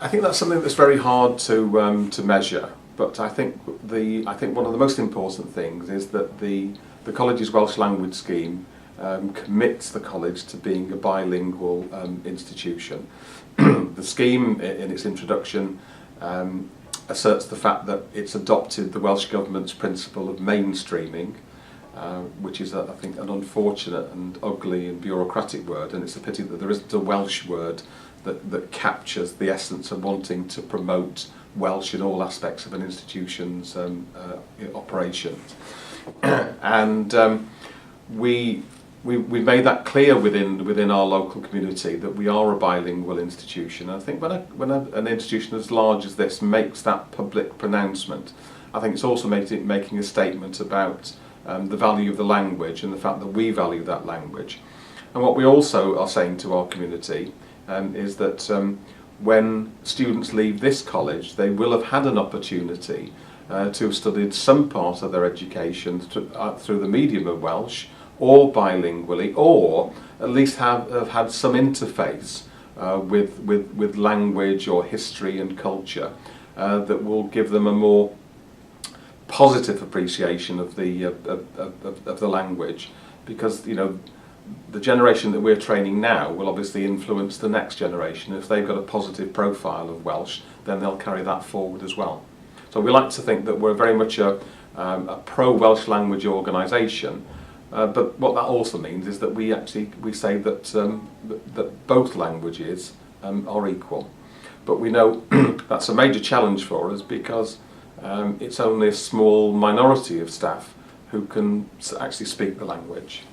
I think that's something that's very hard to measure. But I think one of the most important things is that the college's Welsh language scheme commits the college to being a bilingual institution. The scheme, in its introduction, asserts the fact that it's adopted the Welsh Government's principle of mainstreaming, which is, I think, an unfortunate and ugly and bureaucratic word, and it's a pity that there isn't a Welsh word that captures the essence of wanting to promote Welsh in all aspects of an institution's operations. And we made that clear within our local community that we are a bilingual institution. And I think when an institution as large as this makes that public pronouncement, I think it's also making a statement about the value of the language and the fact that we value that language. And what we also are saying to our community is that when students leave this college, they will have had an opportunity to have studied some part of their education through the medium of Welsh, or bilingually, or at least have had some interface with language or history and culture that will give them a more positive appreciation of the language, because the generation that we're training now will obviously influence the next generation. If they've got a positive profile of Welsh, then they'll carry that forward as well. So we like to think that we're very much a pro-Welsh language organisation, but what that also means is that we say that that both languages are equal. But we know that's a major challenge for us, because it's only a small minority of staff who can actually speak the language.